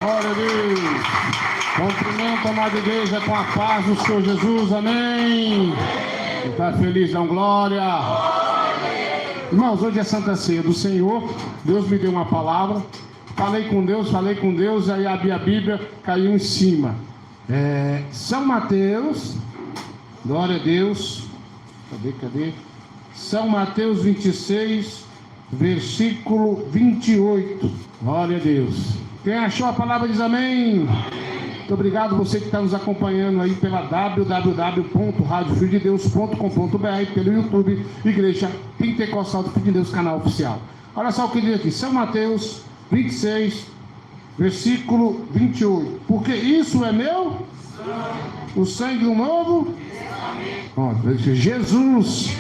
Glória a Deus. Cumprimento a amada igreja com a paz do Senhor Jesus. Amém. Você está feliz? Dão glória. Irmãos, hoje é Santa Ceia do Senhor. Deus me deu uma palavra. Falei com Deus, aí abri a Bíblia, caiu em cima. São Mateus, glória a Deus. Cadê? São Mateus 26, versículo 28. Glória a Deus. Quem achou a palavra diz amém. Muito obrigado você que está nos acompanhando aí pela www.radiofilhodedeus.com.br, pelo YouTube, Igreja Pentecostal do Filho de Deus, canal oficial. Olha só o que diz aqui, São Mateus 26, versículo 28. Porque isso é meu? O sangue do novo? Jesus,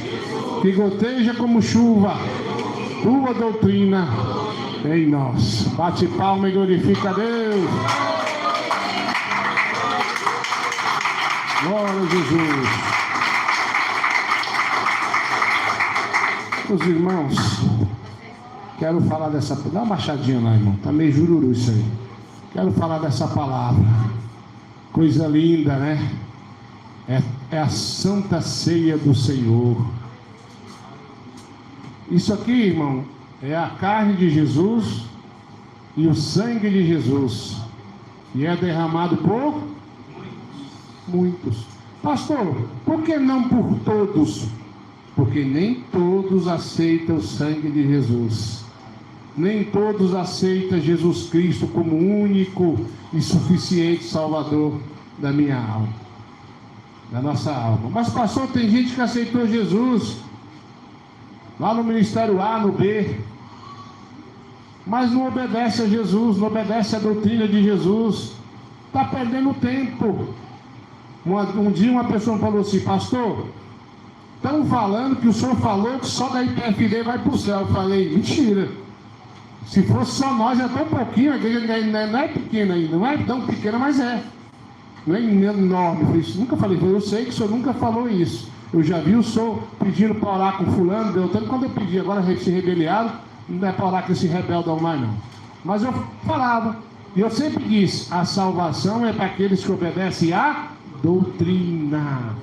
que goteja como chuva, tua doutrina em nós. Bate palma e glorifica a Deus. Glória a Jesus. Meus irmãos, quero falar dessa... Dá uma baixadinha lá, irmão. Tá meio jururu isso aí. Quero falar dessa palavra. Coisa linda, né? É a Santa Ceia do Senhor. Isso aqui, irmão, é a carne de Jesus e o sangue de Jesus. E é derramado por muitos. Pastor, por que não por todos? Porque nem todos aceitam o sangue de Jesus. Nem todos aceitam Jesus Cristo como único e suficiente Salvador da minha alma, da nossa alma. Mas pastor, tem gente que aceitou Jesus lá no ministério A, no B, mas não obedece a Jesus, não obedece a doutrina de Jesus, está perdendo tempo. Um dia uma pessoa falou assim: pastor, estão falando que o senhor falou que só da IPFD vai para o céu. Eu falei: mentira, se fosse só nós é tão pouquinho, a igreja não é pequena ainda, não é tão pequena, mas não é enorme. Eu nunca falei, eu sei que o senhor nunca falou isso. Eu já vi o senhor pedindo para orar com fulano, deu tempo. Quando eu pedi, agora se rebeliaram, não é para orar com esse rebeldão mais não. Mas eu falava, e eu sempre disse: a salvação é para aqueles que obedecem à doutrina.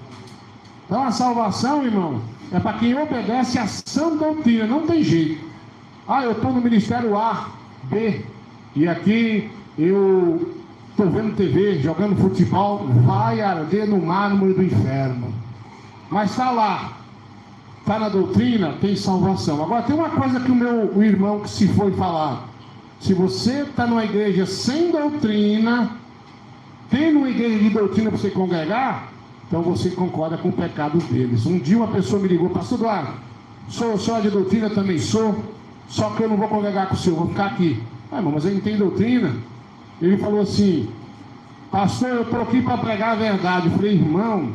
Então a salvação, irmão, é para quem obedece à sã doutrina. Não tem jeito. Eu estou no ministério A, B, e aqui eu estou vendo TV, jogando futebol, vai arder no mármore do inferno. Mas está lá, está na doutrina, tem salvação. Agora tem uma coisa que o irmão que se foi falar: se você está numa igreja sem doutrina, tendo uma igreja de doutrina para você congregar, então você concorda com o pecado deles. Um dia uma pessoa me ligou: pastor Eduardo, sou de doutrina, também sou, só que eu não vou congregar com o senhor, vou ficar aqui. Irmão, mas ele não tem doutrina. Ele falou assim: pastor, eu estou aqui para pregar a verdade. Eu falei: irmão,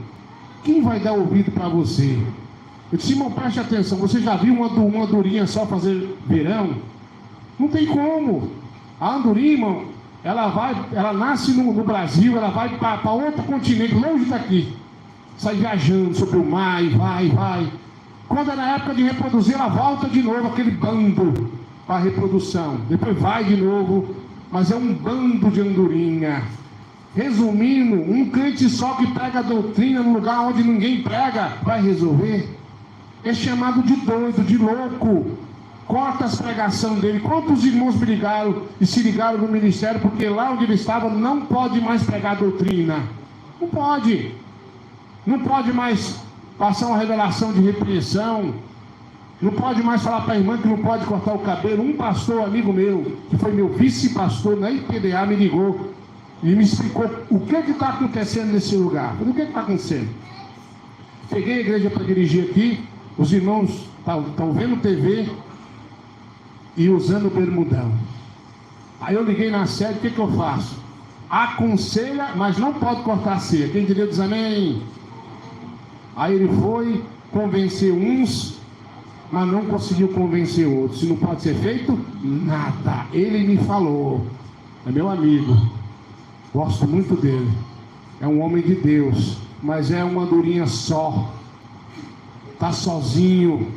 quem vai dar ouvido para você? Eu disse: irmão, preste atenção, você já viu uma andorinha só fazer verão? Não tem como. A andorinha, irmão, ela nasce no Brasil, ela vai para outro continente, longe daqui, sai viajando sobre o mar e vai. Quando é na época de reproduzir, ela volta de novo, aquele bando para a reprodução. Depois vai de novo, mas é um bando de andorinha. Resumindo, um crente só que prega a doutrina no lugar onde ninguém prega, vai resolver? É chamado de doido, de louco. Corta as pregações dele. Quantos irmãos brigaram e se ligaram no ministério porque lá onde ele estava não pode mais pregar a doutrina? Não pode. Não pode mais passar uma revelação de repreensão. Não pode mais falar para a irmã que não pode cortar o cabelo. Um pastor amigo meu, que foi meu vice-pastor na IPDA, me ligou e me explicou o que está acontecendo nesse lugar. Eu falei: o que está acontecendo? Peguei a igreja para dirigir aqui, os irmãos estão vendo TV e usando o bermudão. Aí eu liguei na sede: o que eu faço? Aconselha, mas não pode cortar a ceia. Quem entendeu diz amém. Aí ele foi convencer uns, mas não conseguiu convencer outros. Se não pode ser feito nada. Ele me falou, é meu amigo, gosto muito dele, é um homem de Deus, mas é uma andorinha só, está sozinho,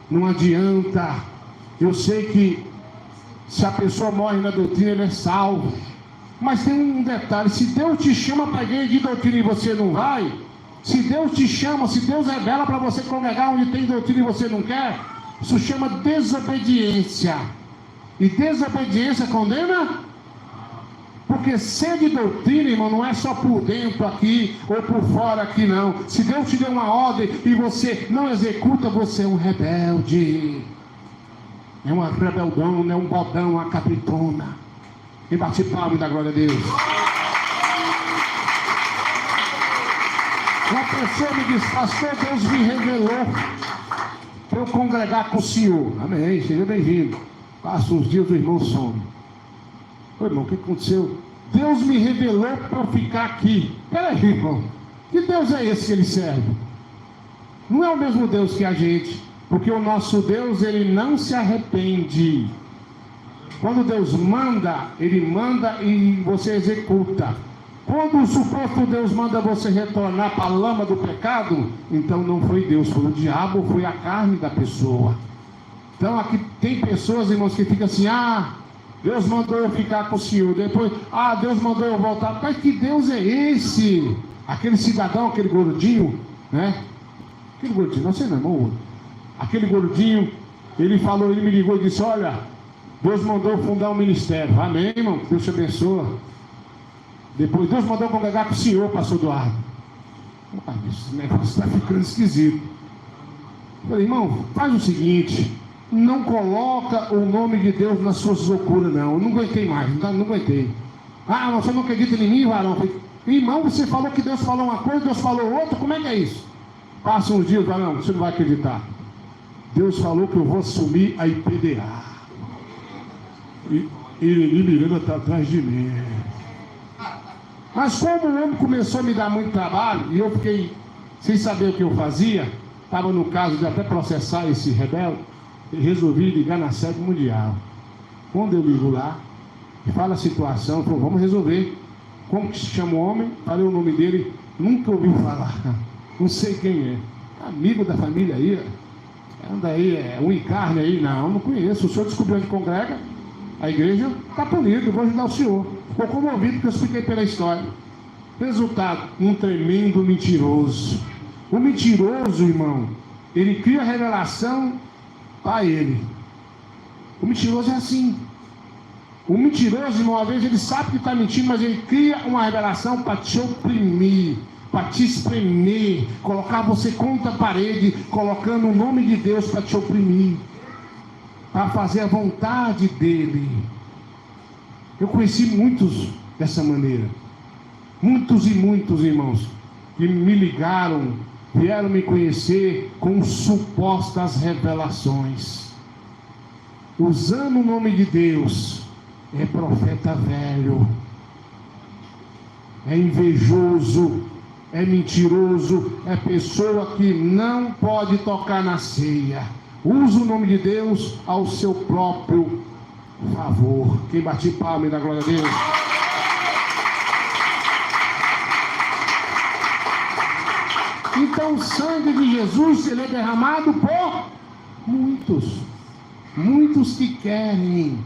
não adianta. Eu sei que se a pessoa morre na doutrina, ele é salvo. Mas tem um detalhe: se Deus te chama para a igreja de doutrina e você não vai, se Deus te chama, se Deus revela para você congregar onde tem doutrina e você não quer, isso chama desobediência. E desobediência condena? Porque ser de doutrina, irmão, não é só por dentro aqui ou por fora aqui, não. Se Deus te deu uma ordem e você não executa, você é um rebelde. É uma rebeldão, não é um bodão, uma capitona. E bate palma e dá glória a Deus. Uma pessoa me disse: pastor, Deus me revelou para eu congregar com o senhor. Amém, seja bem-vindo. Passa uns dias, o irmão some. Ô irmão, o que aconteceu? Deus me revelou para eu ficar aqui. Peraí, irmão, que Deus é esse que ele serve? Não é o mesmo Deus que a gente, porque o nosso Deus, ele não se arrepende. Quando Deus manda, ele manda e você executa. Quando o suposto Deus manda você retornar para a lama do pecado, então não foi Deus, foi o diabo, foi a carne da pessoa. Então aqui tem pessoas, irmãos, que ficam assim: Deus mandou eu ficar com o senhor. Depois, Deus mandou eu voltar. Mas que Deus é esse? Aquele cidadão, aquele gordinho, né? Aquele gordinho, não sei não, irmão. Aquele gordinho, ele falou, ele me ligou e disse: olha, Deus mandou fundar um ministério. Amém, irmão? Deus te abençoa. Depois, Deus mandou congregar com o senhor, pastor Eduardo. Esse negócio está ficando esquisito. Eu falei: irmão, faz o seguinte, não coloca o nome de Deus nas suas loucuras, não. Eu não aguentei mais, não aguentei. Você não acredita em mim, varão? Falei: irmão, você falou que Deus falou uma coisa, Deus falou outra, como é que é isso? Passa uns dias, varão, você não vai acreditar. Deus falou que eu vou assumir a IPDA. E ele Miranda está atrás de mim. Mas como o homem começou a me dar muito trabalho, e eu fiquei sem saber o que eu fazia, estava no caso de até processar esse rebelde, eu resolvi ligar na sede mundial. Quando eu ligo lá, e falo a situação, falou: vamos resolver. Como que se chama o homem? Falei o nome dele, nunca ouviu falar, não sei quem é. Amigo da família aí, anda aí, é um encarne aí. Não conheço. O senhor descobriu onde congrega? A igreja está punido, eu vou ajudar o senhor. Ficou comovido porque eu expliquei pela história. Resultado: um tremendo mentiroso. O mentiroso, irmão, ele cria revelação para ele. O mentiroso é assim. O mentiroso, irmão, uma vez ele sabe que está mentindo, mas ele cria uma revelação para te oprimir, para te espremer, colocar você contra a parede, colocando o nome de Deus para te oprimir, para fazer a vontade dele. Eu conheci muitos dessa maneira. Muitos e muitos, irmãos, que me ligaram, vieram me conhecer com supostas revelações, usando o nome de Deus. É profeta velho, é invejoso, é mentiroso, é pessoa que não pode tocar na ceia. Usa o nome de Deus ao seu próprio favor. Quem bate palma e dá glória a Deus. Então o sangue de Jesus, ele é derramado por muitos que querem,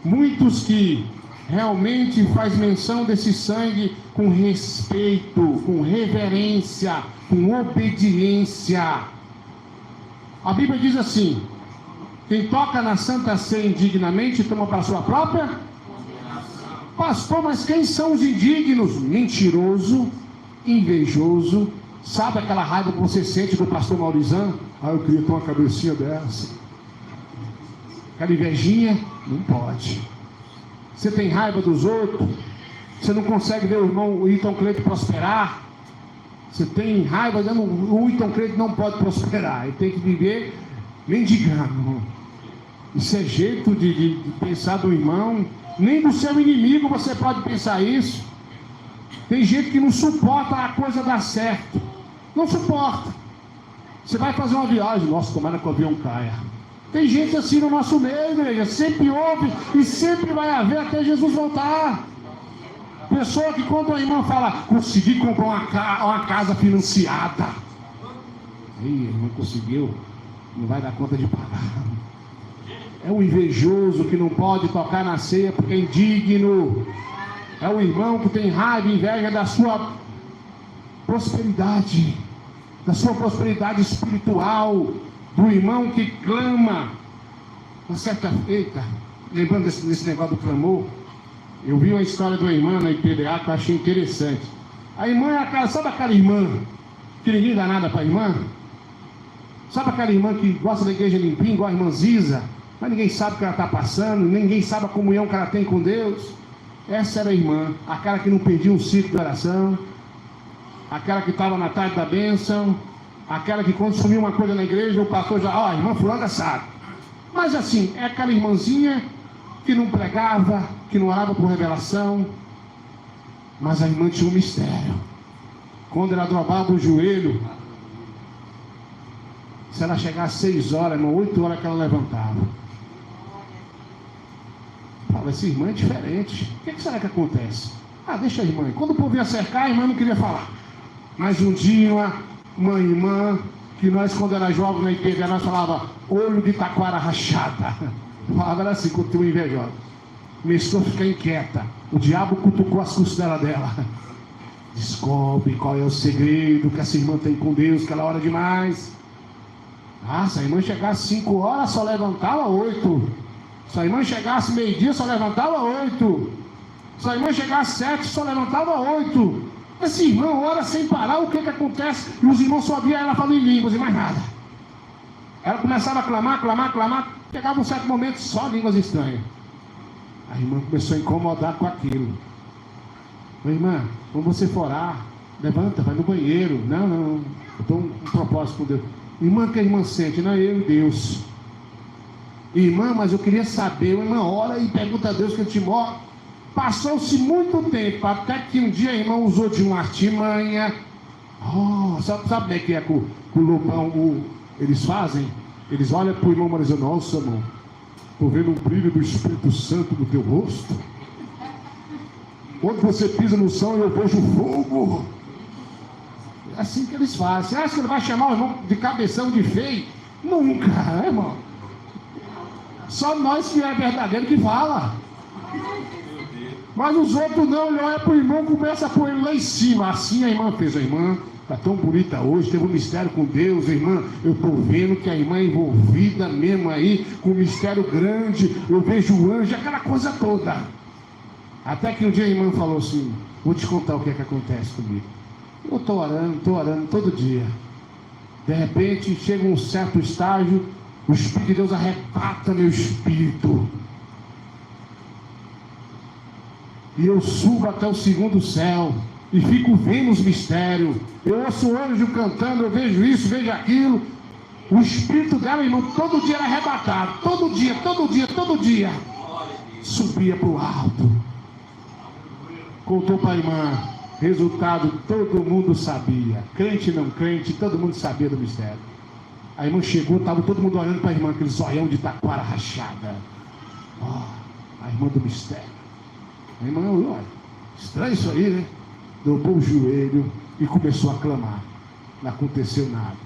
muitos que realmente faz menção desse sangue com respeito, com reverência, com obediência. A Bíblia diz assim: quem toca na Santa Ceia indignamente toma para sua própria condenação. Pastor, mas quem são os indignos? Mentiroso, invejoso. Sabe aquela raiva que você sente do pastor Maurizão? Eu queria ter uma cabecinha dessa. Aquela invejinha? Não pode. Você tem raiva dos outros? Você não consegue ver o irmão Hilton Cleide prosperar? Você tem raiva, o Hilton Cleide não pode prosperar, ele tem que viver mendigando. Isso é jeito de pensar do irmão. Nem do seu inimigo você pode pensar isso. Tem gente que não suporta a coisa dar certo. Não suporta. Você vai fazer uma viagem, nossa, tomara que o avião caia. Tem gente assim no nosso meio, igreja. Sempre houve e sempre vai haver até Jesus voltar. Pessoa que quando a irmã fala: consegui comprar uma casa financiada. Ei, não conseguiu, não vai dar conta de pagar. É um invejoso que não pode tocar na ceia porque é indigno. É o irmão que tem raiva e inveja da sua prosperidade, espiritual, do irmão que clama. Uma certa feita, lembrando desse negócio do clamor, eu vi uma história de uma irmã na IPDA que eu achei interessante. A irmã é aquela, sabe aquela irmã que ninguém dá nada para a irmã? Sabe aquela irmã que gosta da igreja limpinha, igual a irmã Ziza, mas ninguém sabe o que ela está passando, ninguém sabe a comunhão que ela tem com Deus? Essa era a irmã, aquela que não perdia um ciclo de oração, aquela que estava na tarde da bênção, aquela que quando sumiu uma coisa na igreja, o pastor já, ó, a irmã fulana sabe. Mas assim, é aquela irmãzinha que não pregava, que não orava por revelação, mas a irmã tinha um mistério. Quando ela dobrava o joelho, se ela chegar às 6 horas, irmão, 8 horas que ela levantava. Fala, essa irmã é diferente. O que será que acontece? Ah, deixa a irmã. Quando o povo ia cercar, a irmã não queria falar. Mas um dia, uma irmã, que nós, quando era jovem na igreja, nós falava, olho de taquara rachada. Falava assim, quando tem uma invejosa. Começou a ficar inquieta. O diabo cutucou as costelas dela. Descobre qual é o segredo que essa irmã tem com Deus, que ela ora demais. Ah, se a irmã chegasse 5 horas, só levantava 8. Se a irmã chegasse meio-dia, só levantava 8. Se a irmã chegasse 7, só levantava 8. Esse irmão ora sem parar, o que acontece? E os irmãos só viam ela falando em línguas e mais nada. Ela começava a clamar, chegava um certo momento só línguas estranhas. A irmã começou a incomodar com aquilo. Irmã, quando você for orar, levanta, vai no banheiro. Não, eu estou um propósito com Deus. Irmã, que a irmã sente? Não, eu e Deus. Irmã, mas eu queria saber. Irmã, ora e pergunta a Deus que ele te mostra. Passou-se muito tempo, até que um dia a irmã usou de uma artimanha. Sabe como é que é com o Lobão? Eles fazem? Eles olham para o irmão e dizem, nossa, irmão, estou vendo um brilho do Espírito Santo no teu rosto. Quando você pisa no chão, eu vejo fogo. É assim que eles fazem. Você acha que ele vai chamar o irmão de cabeção de feio? Nunca, né, irmão? Só nós que é verdadeiro que fala. Mas os outros não, ele olha para o irmão e começa a pôr ele lá em cima. Assim a irmã fez. A irmã está tão bonita hoje, teve um mistério com Deus, irmã. Eu estou vendo que a irmã é envolvida mesmo aí, com um mistério grande. Eu vejo o anjo, aquela coisa toda. Até que um dia a irmã falou assim, vou te contar o que é que acontece comigo. Eu estou orando todo dia. De repente, chega um certo estágio, o Espírito de Deus arrebata meu espírito. E eu subo até o 2º céu e fico vendo os mistérios. Eu ouço o anjo cantando, eu vejo isso, vejo aquilo. O espírito dela, irmão, todo dia era arrebatado. Todo dia. Subia para o alto. Contou para a irmã. Resultado, todo mundo sabia. Crente, não crente, todo mundo sabia do mistério. A irmã chegou, estava todo mundo olhando para a irmã, aquele zoião de taquara rachada. A irmã do mistério. A irmã, olha, estranho isso aí, né? Dobrou o joelho e começou a clamar. Não aconteceu nada.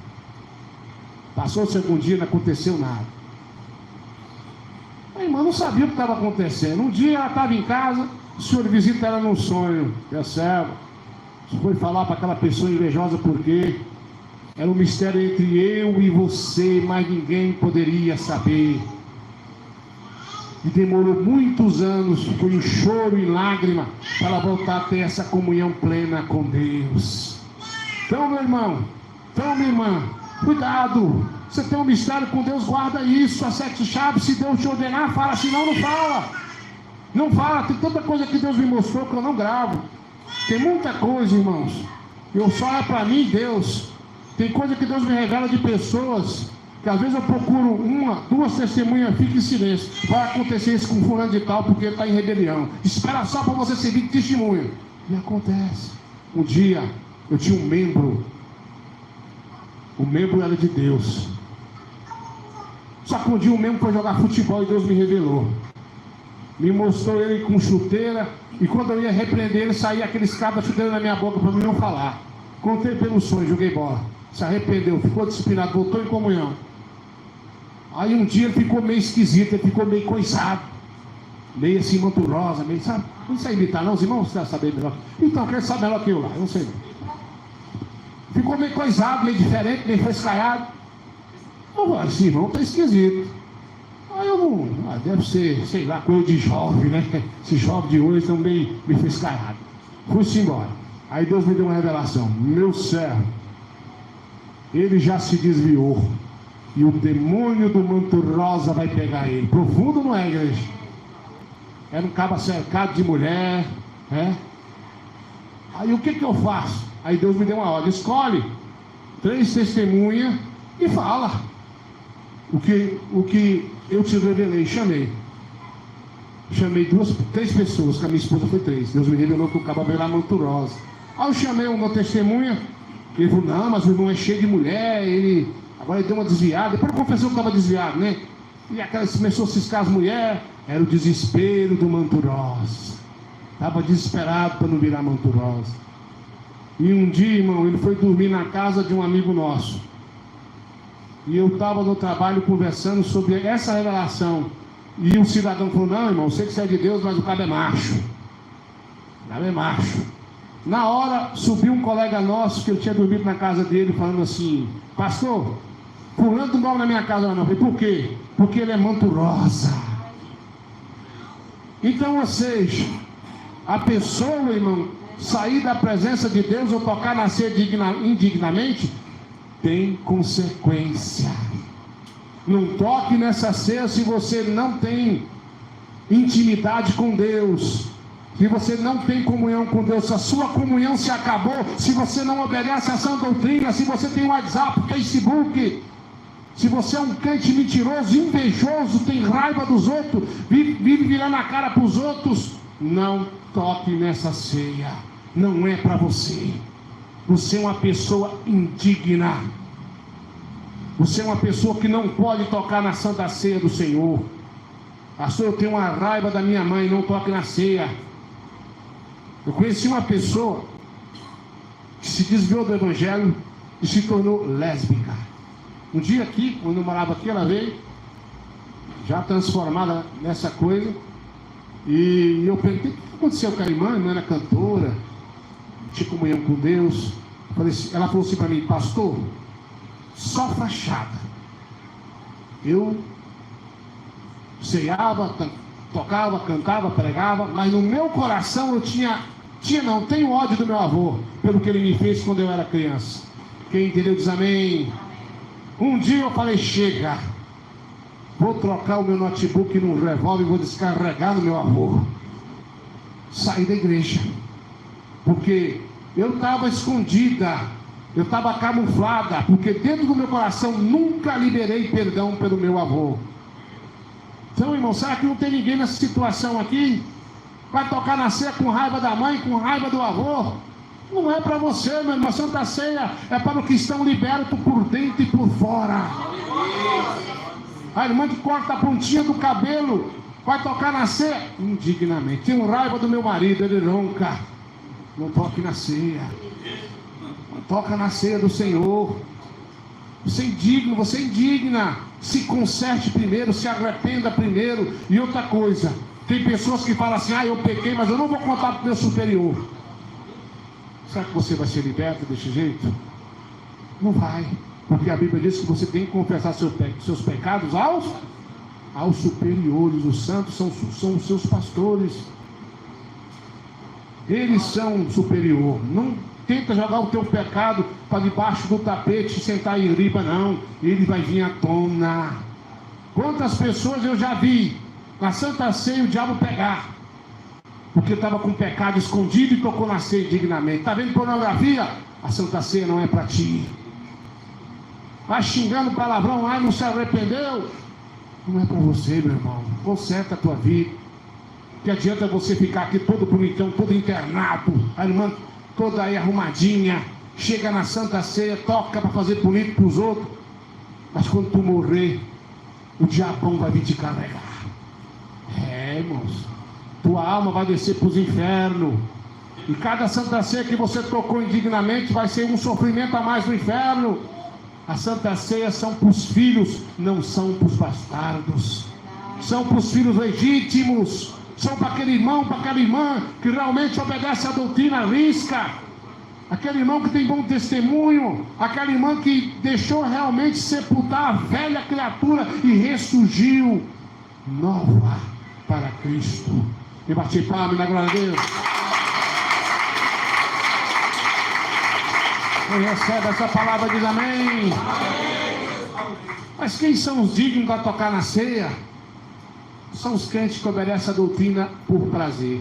Passou o 2º dia, não aconteceu nada. A irmã não sabia o que estava acontecendo. Um dia ela estava em casa, o senhor visita ela num sonho. Percebe? Você foi falar para aquela pessoa invejosa porque era um mistério entre eu e você, mas ninguém poderia saber. E demorou muitos anos, foi um choro e lágrima para ela voltar a ter essa comunhão plena com Deus. Então, meu irmão, minha irmã, cuidado. Você tem um mistério com Deus, guarda isso, as 7 chaves. Se Deus te ordenar, fala, senão não fala. Não fala, tem tanta coisa que Deus me mostrou que eu não gravo. Tem muita coisa, irmãos. Eu só olho para mim, Deus. Tem coisa que Deus me revela de pessoas que às vezes eu procuro 1, 2 testemunhas, fica em silêncio. Vai acontecer isso com fulano de tal porque ele está em rebelião. Espera só para você servir de testemunha. E acontece. Um dia eu tinha um membro. O membro era de Deus. Só que um dia o membro foi jogar futebol e Deus me revelou. Me mostrou ele com chuteira. E quando eu ia repreender ele, saía aqueles cabos da chuteira na minha boca para mim não falar. Contei pelo sonho, joguei bola. Se arrependeu, ficou disciplinado, voltou em comunhão. Aí um dia ele ficou meio esquisito, ele ficou meio coisado. meio assim, manturosa, meio, sabe? Não sei imitar não, os irmãos você saber melhor. Então, quem sabe melhor que eu lá, eu não sei. Ficou meio coisado, meio diferente, meio frescaiado. Eu falei, esse irmão tá esquisito. Aí eu não, deve ser, sei lá, coisa de jovem, né? Esse jovem de hoje estão meio frescaiado. Fui-se embora. Aí Deus me deu uma revelação. Meu servo, ele já se desviou. E o demônio do manto rosa vai pegar ele. Profundo não é, igreja? Era um cabo cercado de mulher, né? Aí o que eu faço? Aí Deus me deu uma ordem. Escolhe 3 testemunhas e fala o que eu te revelei. Chamei 3 pessoas, que a minha esposa foi 3. Deus me revelou que o cabo veio lá manto rosa. Aí eu chamei uma testemunha. Ele falou, não, mas o irmão é cheio de mulher, agora ele deu uma desviada. Depois ele confessou que estava desviado, né? E aquelas começou a ciscar as mulheres. Era o desespero do manto rosa. Estava desesperado para não virar manto rosa. E um dia, irmão, ele foi dormir na casa de um amigo nosso. E eu estava no trabalho conversando sobre essa revelação. E o cidadão falou, não, irmão, eu sei que você é de Deus, mas o cara é macho. O cara é macho. Na hora, subiu um colega nosso, que eu tinha dormido na casa dele, falando assim, pastor, fulano não mora na minha casa não. Eu falei, por quê? Porque ele é manto rosa. Então, ou seja, a pessoa, irmão, sair da presença de Deus ou tocar na ceia indignamente, tem consequência. Não toque nessa ceia se você não tem intimidade com Deus. Se você não tem comunhão com Deus, se a sua comunhão se acabou, se você não obedece à sã doutrina, se você tem WhatsApp, Facebook, se você é um crente mentiroso, invejoso, tem raiva dos outros, vive virando a cara para os outros, não toque nessa ceia, não é para você. Você é uma pessoa indigna. Você é uma pessoa que não pode tocar na Santa Ceia do Senhor. Pastor, eu tenho uma raiva da minha mãe, não toque na ceia. Eu conheci uma pessoa que se desviou do evangelho e se tornou lésbica. Um dia aqui, quando eu morava aqui, ela veio, já transformada nessa coisa, e eu perguntei, o que aconteceu com a irmã? A irmã era cantora, tinha comunhão com Deus. Ela falou assim para mim, pastor, só fachada. Eu ceiava, tocava, cantava, pregava, mas no meu coração eu tenho ódio do meu avô, pelo que ele me fez quando eu era criança. Quem entendeu diz amém. Um dia eu falei, chega, vou trocar o meu notebook num revólver e vou descarregar no meu avô. Saí da igreja, porque eu estava escondida, eu estava camuflada, porque dentro do meu coração nunca liberei perdão pelo meu avô. Então, irmão, será que não tem ninguém nessa situação aqui? Vai tocar na ceia com raiva da mãe, com raiva do avô? Não é para você, meu irmão. Santa Ceia é para o cristão liberto por dentro e por fora. A irmã que corta a pontinha do cabelo vai tocar na ceia indignamente. Tenho raiva do meu marido, ele ronca. Não toque na ceia. Não toca na ceia do Senhor. Você é indigno, você é indigna. Se conserte primeiro, se arrependa primeiro. E outra coisa, tem pessoas que falam assim, eu pequei, mas eu não vou contar para o meu superior. Será que você vai ser liberto desse jeito? Não vai, porque a Bíblia diz que você tem que confessar seus pecados aos superiores. Os santos são os seus pastores. Eles são superior. Não tenta jogar o teu pecado para debaixo do tapete e sentar em riba, não. Ele vai vir à tona. Quantas pessoas eu já vi na Santa Ceia o diabo pegar, porque estava com pecado escondido e tocou na ceia indignamente. Está vendo pornografia? A Santa Ceia não é para ti. Vai xingando palavrão, não se arrependeu? Não é para você, meu irmão. Conserta a tua vida. Que adianta você ficar aqui todo bonitão, todo internado, a irmã toda aí arrumadinha, chega na Santa Ceia, toca para fazer bonito para os outros, mas quando tu morrer, o diabão vai vir te carregar. Irmãos, tua alma vai descer para os infernos, e cada Santa Ceia que você tocou indignamente vai ser um sofrimento a mais no inferno. A Santa Ceia são para os filhos, não são para os bastardos. São para os filhos legítimos. são para aquele irmão, para aquela irmã que realmente obedece à doutrina risca, aquele irmão que tem bom testemunho, aquela irmã que deixou realmente sepultar a velha criatura e ressurgiu nova para Cristo. E bate palma na glória a Deus. Quem recebe essa palavra diz amém. Mas quem são os dignos para tocar na ceia? São os crentes que obedecem a doutrina por prazer.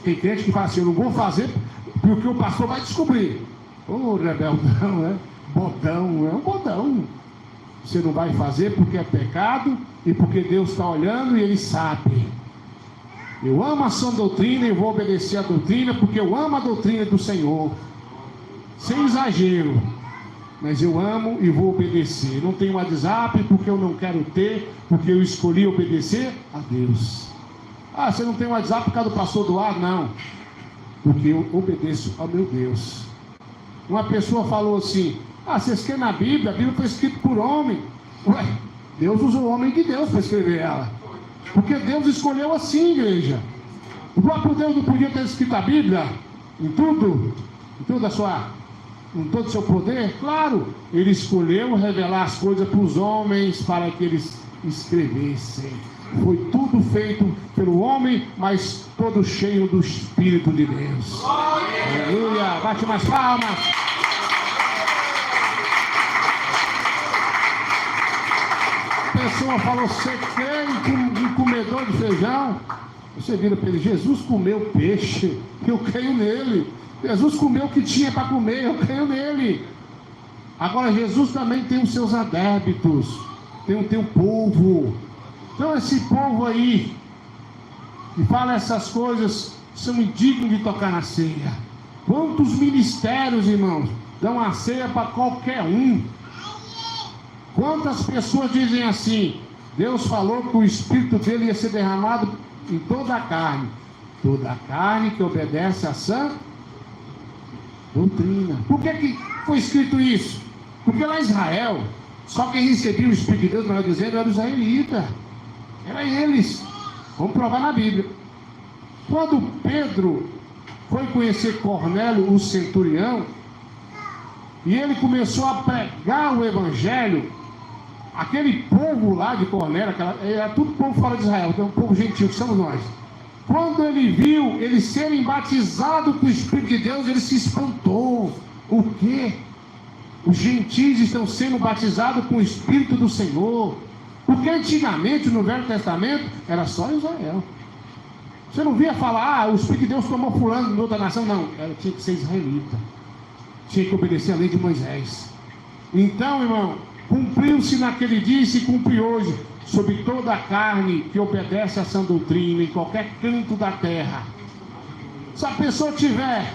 Tem crente que fala assim: eu não vou fazer porque o pastor vai descobrir. Ô rebeldão, né? Bodão, é um bodão. Você não vai fazer porque é pecado e porque Deus está olhando e Ele sabe. Eu amo a sã doutrina e vou obedecer a doutrina porque eu amo a doutrina do Senhor. Sem exagero, mas eu amo e vou obedecer. Não tenho WhatsApp porque eu não quero ter, porque eu escolhi obedecer a Deus. Ah, você não tem WhatsApp por causa do pastor Eduardo? Não, porque eu obedeço ao meu Deus. Uma pessoa falou assim: ah, vocês querem na Bíblia? A Bíblia foi escrita por homem. Ué, Deus usou o homem de Deus para escrever ela, porque Deus escolheu assim, igreja. O próprio Deus não podia ter escrito a Bíblia em tudo, com todo o seu poder? Claro, Ele escolheu revelar as coisas para os homens para que eles escrevessem. Foi tudo feito pelo homem, mas todo cheio do Espírito de Deus. Aleluia, bate mais palmas. A pessoa falou: você crê em comedor de feijão? Você vira para ele: Jesus comeu peixe, eu creio nele. Jesus comeu o que tinha para comer, eu creio nele. Agora Jesus também tem os seus adébitos, tem o povo. Então esse povo aí que fala essas coisas são indignos de tocar na ceia. Quantos ministérios, irmãos, dão a ceia para qualquer um? Quantas pessoas dizem assim: Deus falou que o Espírito dele ia ser derramado em toda a carne. Toda a carne que obedece à sã doutrina. Por que foi escrito isso? Porque lá em Israel, só quem recebia o Espírito de Deus, melhor dizendo, era os israelitas. Era eles. Vamos provar na Bíblia. Quando Pedro foi conhecer Cornélio, o centurião, e ele começou a pregar o Evangelho, aquele povo lá de Cornélio, era tudo povo fora de Israel, então um povo gentil, que somos nós. Quando ele viu eles serem batizados com o Espírito de Deus, ele se espantou. O quê? Os gentios estão sendo batizados com o Espírito do Senhor. Porque antigamente, no Velho Testamento, era só Israel. Você não via falar: ah, o Espírito de Deus tomou fulano de outra nação. Não, tinha que ser israelita. Tinha que obedecer a lei de Moisés. Então, irmão, cumpriu-se naquele dia e se cumpre hoje, sobre toda a carne que obedece a sã doutrina, em qualquer canto da terra. Se a pessoa estiver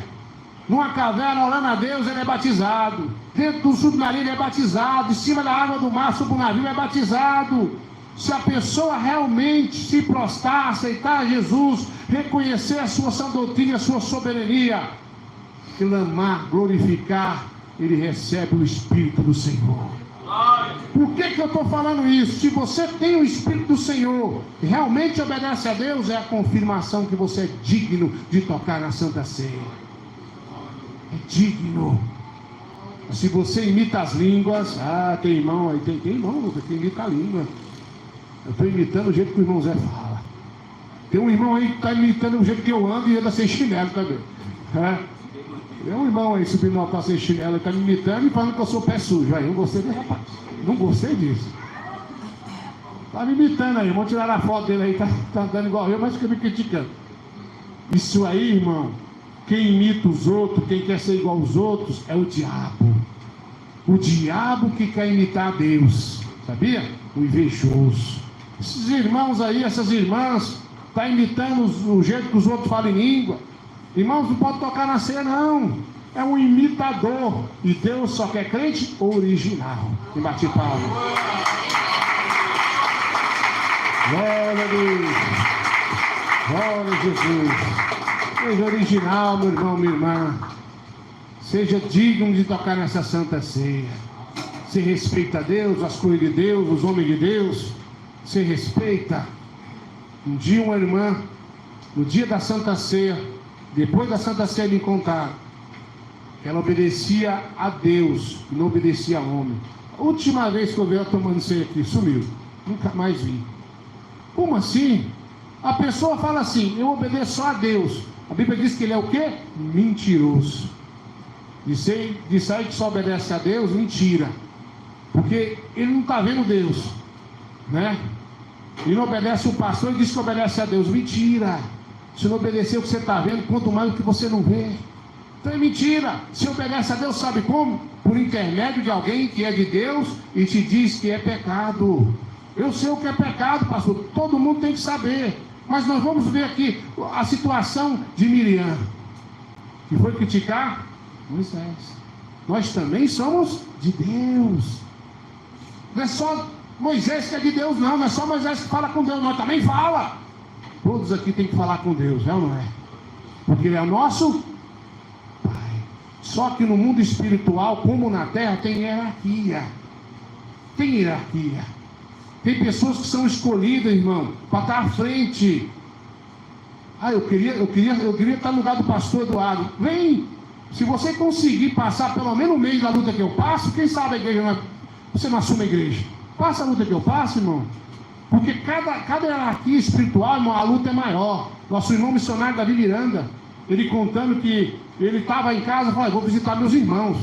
numa caverna orando a Deus, ele é batizado. Dentro do submarino é batizado. Em cima da água do mar, sobre o navio, é batizado. Se a pessoa realmente se prostrar, aceitar Jesus, reconhecer a sua sã doutrina, a sua soberania, clamar, glorificar, ele recebe o Espírito do Senhor. Por que eu estou falando isso? Se você tem o Espírito do Senhor e realmente obedece a Deus, é a confirmação que você é digno de tocar na Santa Ceia. É digno. Se você imita as línguas, tem irmão aí, tem irmão que imita a língua. Eu estou imitando o jeito que o irmão Zé fala. Tem um irmão aí que está imitando o jeito que eu ando e anda sem chinelo também. Tem um irmão aí subindo no altar sem chinelo, está me imitando e falando que eu sou pé sujo. Aí, não gostei desse rapaz. Não gostei disso. Está me imitando aí, vamos tirar a foto dele aí, tá andando igual eu, mas fica me criticando. Isso aí, irmão, quem imita os outros, quem quer ser igual aos outros, é o diabo. O diabo que quer imitar a Deus, sabia? O invejoso. Esses irmãos aí, essas irmãs, estão imitando o jeito que os outros falam em língua. Irmãos, não pode tocar na ceia, não. É um imitador. E Deus só quer crente original. E bate palma. Glória a Deus. Glória a Jesus. Seja original, meu irmão, minha irmã. Seja digno de tocar nessa santa ceia. Você respeita a Deus, as coisas de Deus, os homens de Deus. Você respeita. Um dia uma irmã no dia da Santa Ceia, depois da Santa Ceia me contaram, ela obedecia a Deus e não obedecia a homem. A última vez que eu vi ela tomando ceia aqui, sumiu. Nunca mais vi. Como assim? A pessoa fala assim, eu obedeço só a Deus. A Bíblia diz que ele é o quê? Mentiroso. Disse aí que só obedece a Deus, mentira. Porque ele não está vendo Deus, né? Ele não obedece o pastor e diz que obedece a Deus. Mentira. Se não obedecer o que você está vendo, quanto mais o que você não vê. Então é mentira. Se obedece a Deus, sabe como? Por intermédio de alguém que é de Deus e te diz que é pecado. Eu sei o que é pecado, pastor. Todo mundo tem que saber. Mas nós vamos ver aqui a situação de Miriam, que foi criticar Moisés. Nós também somos de Deus. Não é só Moisés que é de Deus, não. Não é só Moisés que fala com Deus, nós também fala. Todos aqui têm que falar com Deus, é ou não é? Porque Ele é o nosso Pai. Só que no mundo espiritual, como na terra, tem hierarquia. Tem hierarquia. Tem pessoas que são escolhidas, irmão, para estar à frente. Eu queria estar no lugar do pastor Eduardo. Vem! Se você conseguir passar pelo menos o meio da luta que eu passo, quem sabe a igreja você não assume a igreja. Passa a luta que eu passo, irmão. Porque cada hierarquia espiritual, irmão, a luta é maior. Nosso irmão missionário Davi Miranda, ele contando que ele estava em casa e falou, vou visitar meus irmãos.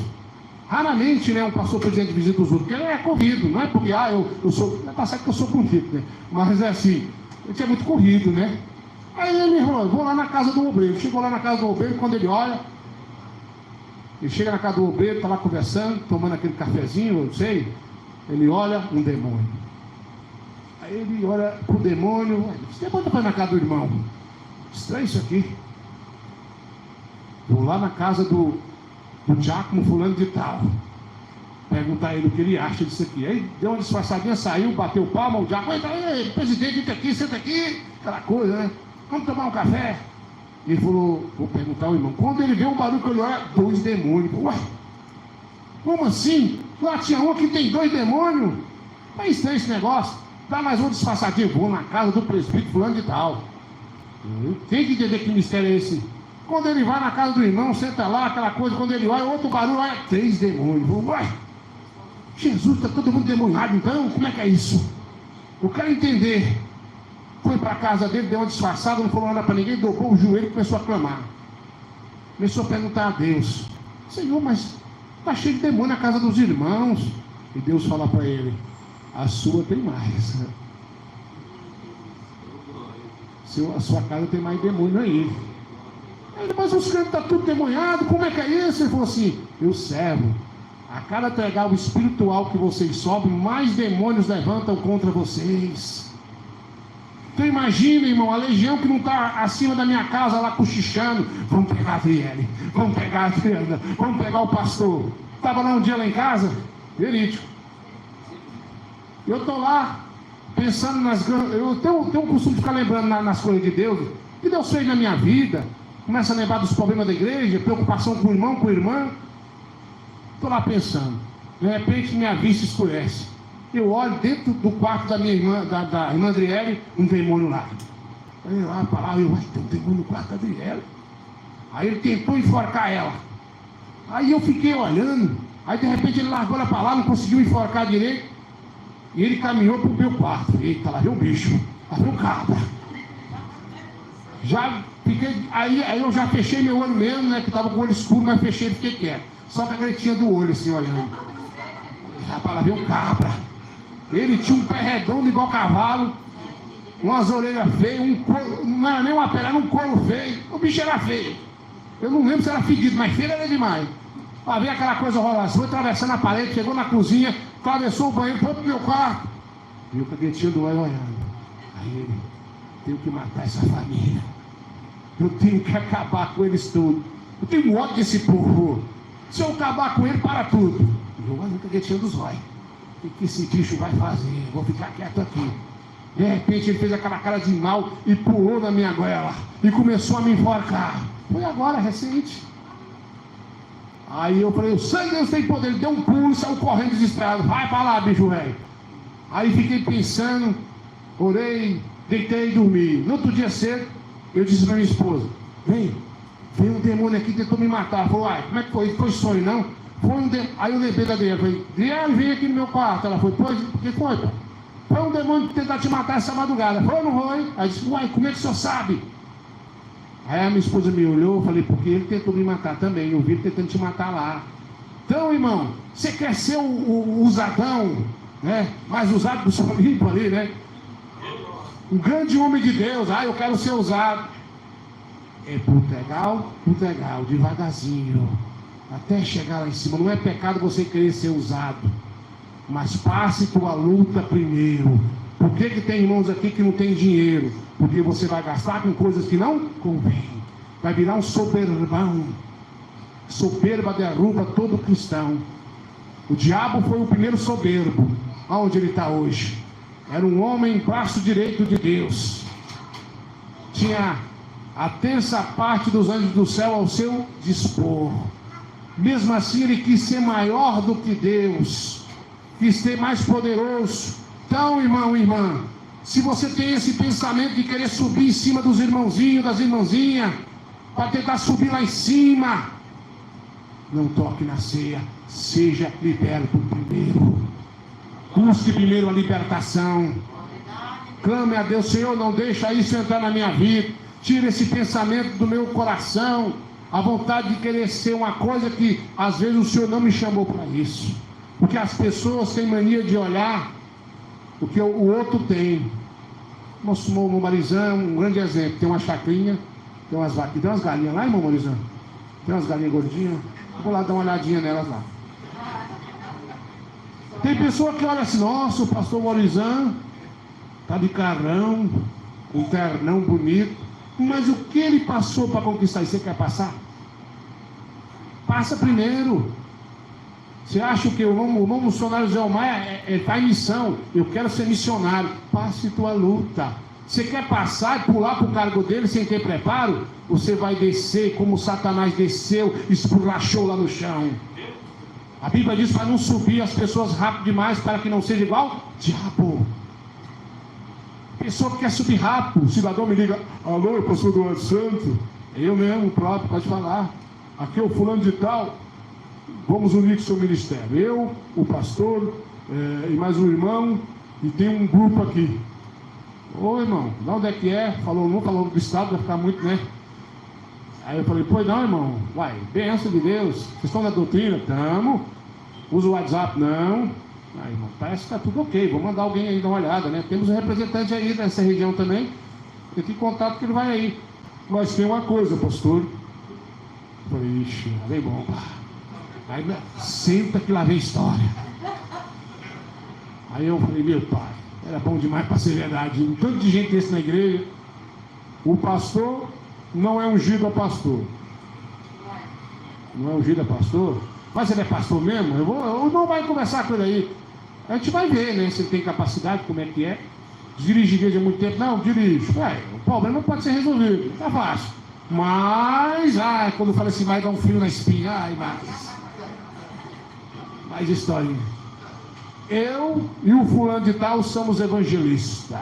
Raramente, né, um pastor presidente visita os outros, porque ele é corrido, não é porque, eu sou, tá certo que eu sou corrido, né? Mas é assim, ele é muito corrido, né? Aí ele falou, vou lá na casa do obreiro. Chegou lá na casa do obreiro, quando ele olha, ele chega na casa do obreiro, está lá conversando, tomando aquele cafezinho, eu não sei, ele olha um demônio. Aí ele olha para o demônio, esse demônio está na casa do irmão. Estranho isso aqui. Vou lá na casa do diácono fulano de tal, perguntar a ele o que ele acha disso aqui. Aí deu uma disfarçadinha, saiu, bateu palma, o diácono, entra aí, presidente, senta aqui, aquela coisa, né? Vamos tomar um café. Ele falou, vou perguntar ao irmão. Quando ele vê um barulho que ele olha, 2 demônios. Ué, como assim? Lá tinha um que tem 2 demônios. É estranho esse negócio. Dá mais um disfarçadinho, vou na casa do presbítero fulano de tal. Tem que entender que mistério é esse. Quando ele vai na casa do irmão, senta lá, aquela coisa, quando ele olha, outro barulho, olha, 3 demônios. Ué, Jesus, está todo mundo demoniado, então, como é que é isso? Eu quero entender. Foi para a casa dele, deu uma disfarçada, não falou nada para ninguém, dobrou o joelho e começou a clamar. Começou a perguntar a Deus, Senhor, mas está cheio de demônio na casa dos irmãos. E Deus fala para ele, a sua tem mais. A sua casa tem mais demônio aí. Mas os crentes estão tudo demoniados, como é que é isso? Ele falou assim, eu servo. A cada degrau espiritual que vocês sobem, mais demônios levantam contra vocês. Então imagina, irmão, a legião que não está acima da minha casa lá cochichando. Vamos pegar a Adriele, vamos pegar a Adriana, vamos pegar o pastor. Estava lá um dia lá em casa, verídico. Eu estou lá, pensando eu tenho um costume de ficar lembrando nas coisas de Deus. O que Deus fez na minha vida. Começa a lembrar dos problemas da igreja, preocupação com o irmão, com a irmã. Estou lá pensando. De repente minha vista escurece. Eu olho dentro do quarto da minha irmã, da irmã Adriele, um demônio lá. Aí lá, tem um demônio no quarto da Adriele. Aí ele tentou enforcar ela. Aí eu fiquei olhando. Aí de repente ele largou ela para lá, não conseguiu enforcar direito. E ele caminhou para o meu quarto. Eita, lá veio o bicho. Lá veio o cabra. Já fiquei, aí eu já fechei meu olho mesmo, né? Que estava com o olho escuro, mas fechei e fiquei quieto. Só com a gretinha do olho assim, olhando. Rapaz, lá veio o cabra. Ele tinha um pé redondo igual cavalo, umas orelhas feias, não era nem uma perna, era um couro feio. O bicho era feio. Eu não lembro se era fedido, mas feio era demais. Lá veio aquela coisa horrorosa, foi atravessando a parede, chegou na cozinha, atravessou o banheiro, foi pro meu quarto. Viu com a gretinha do olho olhando. Aí ele, tenho que matar essa família. Eu tenho que acabar com eles tudo. Eu tenho ódio desse povo. Se eu acabar com ele, para tudo. Eu olho com a gretinha dos olhos. O que esse bicho vai fazer? Vou ficar quieto aqui. De repente ele fez aquela cara de mal e pulou na minha goela e começou a me enforcar. Foi agora, recente. Aí eu falei, o sangue de Deus tem poder. Ele deu um pulo e saiu correndo desesperado. Vai para lá, bicho velho. Aí fiquei pensando, orei, deitei e dormi. No outro dia cedo, Eu disse para minha esposa, veio um demônio aqui, tentou me matar. Ela falou, uai, como é que foi? Foi sonho, não? Foi um demônio. Aí eu lembrei da Adriana, falei, Adriana, vem aqui no meu quarto. Ela foi, pois, o que foi, pai? Foi um demônio que tentou te matar essa madrugada. Foi ou não foi? Aí eu disse, uai, como é que o senhor sabe? Aí a minha esposa me olhou, eu falei, porque ele tentou me matar também, eu vi ele tentando te matar lá. Então, irmão, você quer ser o usadão, né? Mais usado do São Limpo ali, né? Um grande homem de Deus, eu quero ser usado. É putegal, devagarzinho, até chegar lá em cima. Não é pecado você querer ser usado, mas passe tua luta primeiro. Por que tem irmãos aqui que não tem dinheiro? Porque você vai gastar com coisas que não convém. Vai virar um soberbão. Soberba derruba todo cristão. O diabo foi o primeiro soberbo. Aonde ele está hoje? Era um homem braço direito de Deus. Tinha a terça parte dos anjos do céu ao seu dispor. Mesmo assim ele quis ser maior do que Deus. Quis ser mais poderoso. Então, irmão e irmã, se você tem esse pensamento de querer subir em cima dos irmãozinhos, das irmãzinhas, para tentar subir lá em cima, não toque na ceia, seja liberto primeiro. Busque primeiro a libertação. Clame a Deus, Senhor, não deixa isso entrar na minha vida. Tira esse pensamento do meu coração, a vontade de querer ser uma coisa que às vezes o Senhor não me chamou para isso. Porque as pessoas têm mania de olhar o que o outro tem. Nosso irmão Marizão, um grande exemplo, tem uma chacrinha, tem umas vaquinhas, tem umas galinhas lá, irmão Marizão? Tem umas galinhas gordinhas, vou lá dar uma olhadinha nelas lá. Tem pessoa que olha assim, nossa, o pastor Marizão tá de carrão, um ternão bonito, mas o que ele passou para conquistar isso? Você quer passar? Passa primeiro. Você acha que o irmão missionário Zé Maia está em missão? Eu quero ser missionário. Passe tua luta. Você quer passar e pular para o cargo dele sem ter preparo? Você vai descer como Satanás desceu, esborrachou lá no chão. A Bíblia diz para não subir as pessoas rápido demais, para que não seja igual diabo. Pessoa que quer subir rápido, o cidadão me liga, alô, eu pastor Eduardo Santos, eu mesmo próprio, pode falar, aqui é o fulano de tal, vamos unir com o seu ministério, eu, o pastor, e mais um irmão, e tem um grupo aqui. Ô irmão, de onde é que é? Não falou do estado, vai ficar muito, né? Aí eu falei, pois não, irmão, uai, benção de Deus, vocês estão na doutrina? Estamos. Usa o WhatsApp? Não. Aí, irmão, parece que está tudo ok, vou mandar alguém aí dar uma olhada, né? Temos um representante aí dessa região também, tem que contato que ele vai aí. Mas tem uma coisa, pastor. Eu falei, ixi, vem bom. Aí, senta que lá vem história. Aí eu falei, meu pai, era bom demais para ser verdade. Um tanto de gente desse na igreja. O pastor não é ungido a pastor. Não é ungido a pastor? Mas ele é pastor mesmo? O irmão vai conversar com ele aí. A gente vai ver, né? Se ele tem capacidade, como é que é. Dirige igreja há muito tempo? Não, dirige. O problema pode ser resolvido. Tá fácil. Mas, quando eu falo assim, vai dar um fio na espinha. Mais historinha. Eu e o fulano de tal somos evangelistas.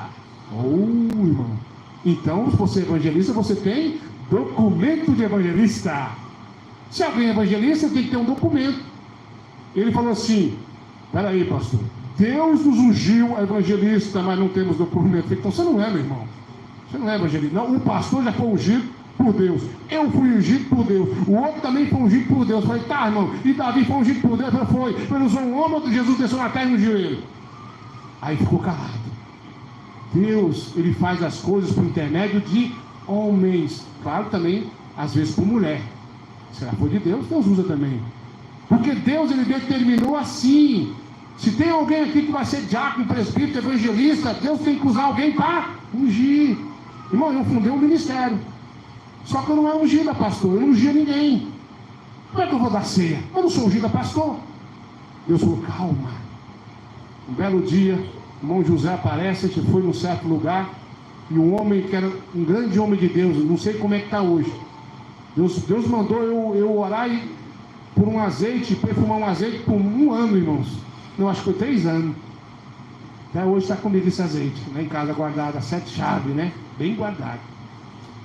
Irmão. Então, se você é evangelista, você tem documento de evangelista. Se alguém é evangelista, tem que ter um documento. Ele falou assim, peraí, pastor, Deus nos ungiu a evangelista, mas não temos documento. Então você não é, meu irmão. Você não é evangelista. Não, o pastor já foi ungido por Deus. Eu fui ungido por Deus. O outro também foi ungido por Deus. Eu falei, tá, irmão. E Davi foi ungido por Deus? Foi. Ele usou um homem, Jesus desceu na terra e ungiu ele. Aí ficou calado. Deus, ele faz as coisas por intermédio de homens. Claro, também, às vezes, por mulher. Se ela for de Deus, Deus usa também. Porque Deus, ele determinou assim. Se tem alguém aqui que vai ser diácono, presbítero, evangelista, Deus tem que usar alguém para ungir. Irmão, eu fundei um ministério. Só que eu não é ungida, pastor. Eu não ungia ninguém. Como é que eu vou dar ceia? Eu não sou ungida, pastor. Deus falou, calma. Um belo dia, o irmão José aparece, a gente foi num certo lugar, e um homem que era um grande homem de Deus, não sei como é que está hoje. Deus mandou eu orar por um azeite, perfumar um azeite por 1 ano, irmãos. Não, acho que foi 3 anos. Até hoje está comigo esse azeite, lá em casa guardado, a 7 chaves, né? Bem guardado.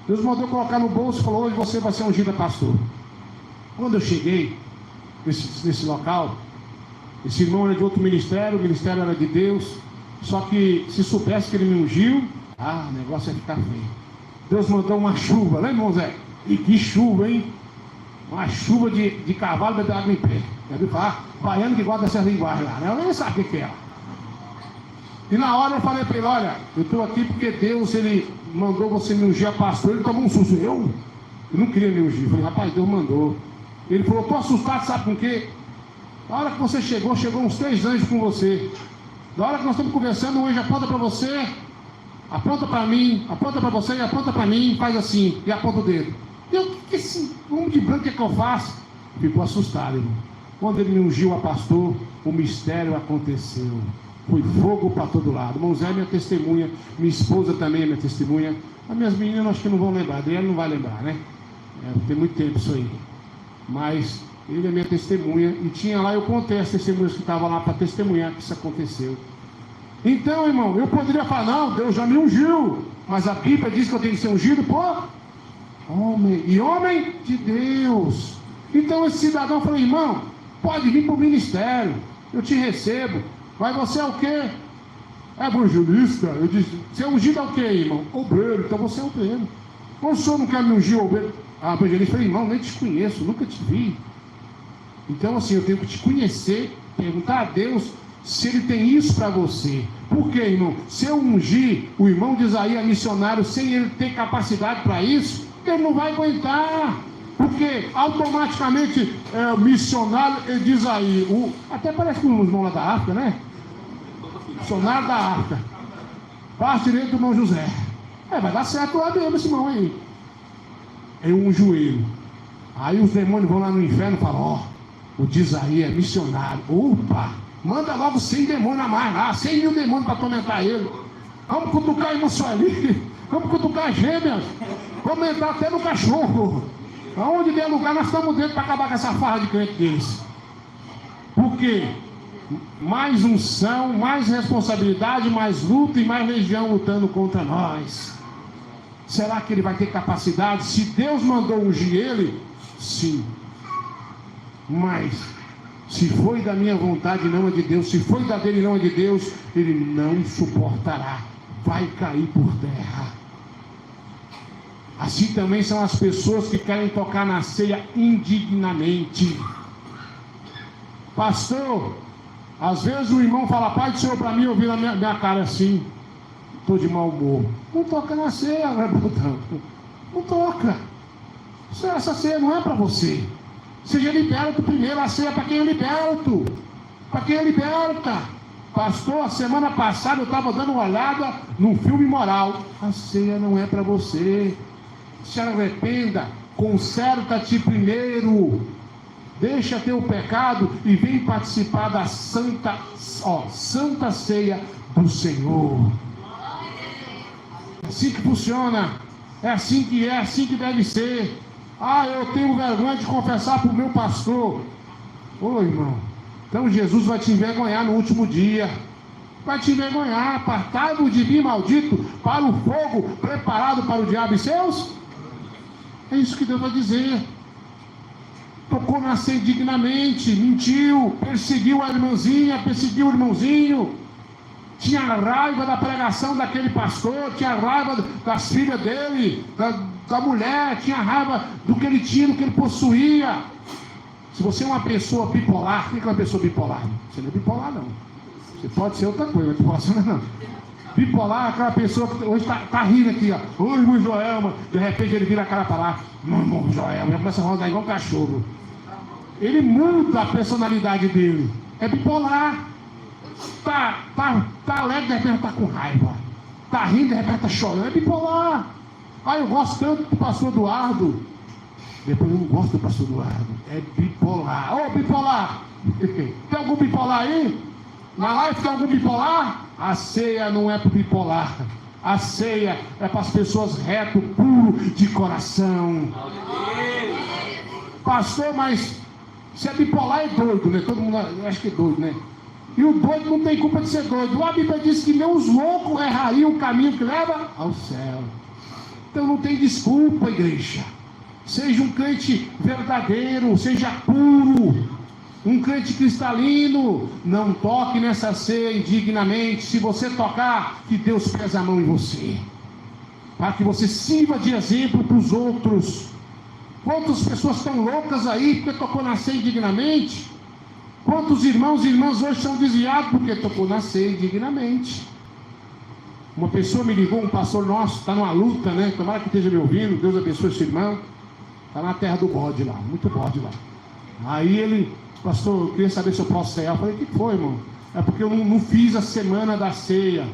Deus mandou colocar no bolso e falou: hoje você vai ser ungido a pastor. Quando eu cheguei nesse local, esse irmão era de outro ministério, o ministério era de Deus. Só que se soubesse que ele me ungiu, o negócio ia ficar feio. Deus mandou uma chuva, né, irmão Zé? E que chuva, hein? Uma chuva de cavalo beber água em pé. Já viu falar? Baiano que gosta dessa linguagem lá, né? Eu nem sabia o que é. E na hora eu falei para ele: olha, eu estou aqui porque Deus, ele mandou você me ungir a pastor. Ele tomou um susto. Eu não queria me ungir. Eu falei: rapaz, Deus mandou. Ele falou: estou assustado, sabe com o quê? Na hora que você chegou uns 3 anjos com você. Na hora que nós estamos conversando, o anjo aponta para você, aponta para mim, aponta para você e aponta para mim, faz assim, e aponta o dedo. Eu, o que esse homem de branco que eu faço? Ficou assustado, irmão. Quando ele me ungiu a pastor, o mistério aconteceu. Foi fogo para todo lado. Irmão Zé é minha testemunha, minha esposa também é minha testemunha. As minhas meninas acho que não vão lembrar, ele não vai lembrar, né? Tem muito tempo isso aí. Mas ele é minha testemunha. E tinha lá, eu contei as testemunhas que estavam lá para testemunhar que isso aconteceu. Então, irmão, eu poderia falar: não, Deus já me ungiu. Mas a Bíblia diz que eu tenho que ser ungido por homem. E homem de Deus. Então esse cidadão falou: irmão, pode vir para o ministério, eu te recebo. Mas você é o quê? É evangelista. Eu disse: você é ungido é o quê, irmão? Obreiro. Então você é obreiro. O senhor não quer me ungir, obreiro? Evangelista. Eu falei: irmão, nem te conheço, nunca te vi. Então assim, eu tenho que te conhecer, perguntar a Deus se ele tem isso para você. Por quê, irmão? Se eu ungir o irmão de Isaías missionário sem ele ter capacidade para isso, ele não vai aguentar. Porque automaticamente missionário de Isaías, até parece com os irmãos lá da África, né? Missionário da África, parte direito do irmão José. Vai dar certo lá mesmo esse irmão aí. É um joelho. Aí os demônios vão lá no inferno e falam: o de Isaías é missionário. Opa! Manda logo 100 demônios a mais lá, 100 mil demônios para atormentar ele. Vamos cutucar a irmã Sueli, vamos cutucar as gêmeas, vamos entrar até no cachorro. Aonde der lugar, nós estamos dentro para acabar com essa farra de crente deles. Por quê? Mais unção, mais responsabilidade, mais luta e mais legião lutando contra nós. Será que ele vai ter capacidade? Se Deus mandou ungir ele, sim. Mas se foi da minha vontade, não é de Deus. Se foi da dele, não é de Deus. Ele não suportará. Vai cair por terra. Assim também são as pessoas que querem tocar na ceia indignamente. Pastor, às vezes o irmão fala: Pai do Senhor, para mim, eu vi na minha cara assim, estou de mau humor. Não toca na ceia, não toca. Essa ceia não é para você. Seja liberto primeiro. A ceia é para quem é liberto. Para quem é liberta. Pastor, a semana passada eu estava dando uma olhada num filme moral. A ceia não é para você. Se arrependa, conserta-te primeiro, deixa teu pecado e vem participar da santa ceia do Senhor. É assim que funciona, é assim que deve ser. Eu tenho vergonha de confessar para o meu pastor. Ô irmão, então Jesus vai te envergonhar no último dia. Vai te envergonhar. Apartai-vos de mim, maldito, para o fogo preparado para o diabo e seus. É isso que Deus vai dizer. Tocou na ceia indignamente, mentiu, perseguiu a irmãzinha, perseguiu o irmãozinho, tinha raiva da pregação daquele pastor, tinha raiva das filhas dele, da mulher, tinha raiva do que ele tinha, do que ele possuía. Se você é uma pessoa bipolar, o que é uma pessoa bipolar? Você não é bipolar, não. Você pode ser outra coisa, mas bipolar você não é, não. Bipolar é aquela pessoa que hoje está rindo aqui, ó. Oi, irmão Joelma. De repente ele vira a cara para lá. Irmão Joelma, já começa a rodar igual um cachorro. Ele muda a personalidade dele. É bipolar. Tá alegre, de repente está com raiva. Tá rindo, de repente está chorando. É bipolar. Eu gosto tanto do pastor Eduardo. Depois eu não gosto do pastor Eduardo. É bipolar. Bipolar. Tem algum bipolar aí? Na live tem algum bipolar? A ceia não é para o bipolar. A ceia é para as pessoas reto, puro de coração. Pastor, mas se é bipolar é doido, né? Todo mundo acha que é doido, né? E o doido não tem culpa de ser doido. A Bíblia diz que nem os loucos errariam o caminho que leva ao céu. Então não tem desculpa, igreja. Seja um crente verdadeiro, seja puro, um crente cristalino. Não toque nessa ceia indignamente. Se você tocar, que Deus pese a mão em você, para que você sirva de exemplo para os outros. Quantas pessoas estão loucas aí porque tocou na ceia indignamente? Quantos irmãos e irmãs hoje são desviados porque tocou na ceia indignamente? Uma pessoa me ligou, um pastor nosso, está numa luta, né? Tomara que esteja me ouvindo, Deus abençoe esse irmão. Está na terra do bode lá, muito bode lá. Aí ele, pastor, eu queria saber se eu posso cear. Eu falei, o que foi, irmão? É porque eu não fiz a semana da ceia.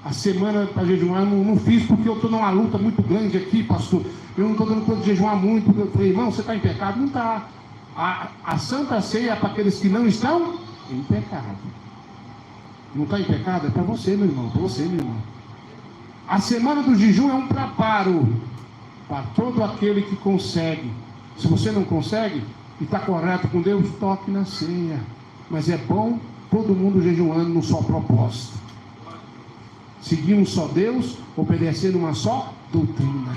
A semana para jejuar, eu não fiz porque eu estou numa luta muito grande aqui, pastor. Eu não estou dando conta de jejuar muito. Eu falei, irmão, você está em pecado? Não está. A Santa Ceia é para aqueles que não estão em pecado. Não está em pecado? É para você, meu irmão. Para você, meu irmão. A semana do jejum é um preparo para todo aquele que consegue. Se você não consegue e está correto com Deus, toque na ceia. Mas é bom todo mundo jejuando no só propósito. Seguir um só Deus, obedecendo uma só doutrina.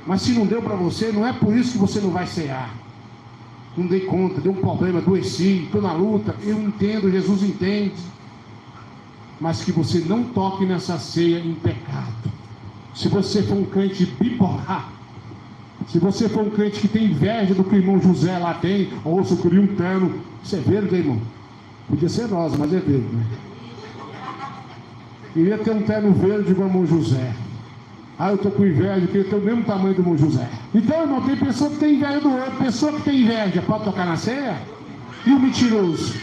Mas se não deu para você, não é por isso que você não vai cear. Não dei conta, deu um problema, adoeci, estou na luta. Eu entendo, Jesus entende. Mas que você não toque nessa ceia em pecado. Se você for um crente bipolar, se você for um crente que tem inveja do que o irmão José lá tem, ou se eu queria um terno, isso é verde, irmão? Podia ser rosa, mas é verde, né? Queria ter um terno verde igual o irmão José. Eu estou com inveja, queria ter o mesmo tamanho do irmão José. Então, irmão, tem pessoa que tem inveja do outro. Pessoa que tem inveja, pode tocar na ceia? E o mentiroso?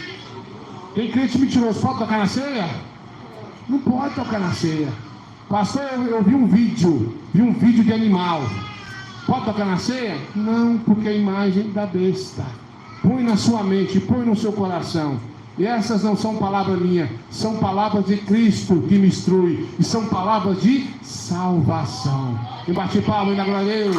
Tem crente mentiroso, pode tocar na ceia? Não pode tocar na ceia. Pastor, eu vi um vídeo de animal. Pode tocar na ceia? Não, porque é a imagem da besta. Põe na sua mente, põe no seu coração. E essas não são palavras minhas, são palavras de Cristo que me instrui. E são palavras de salvação. E bate palma e na glória a Deus.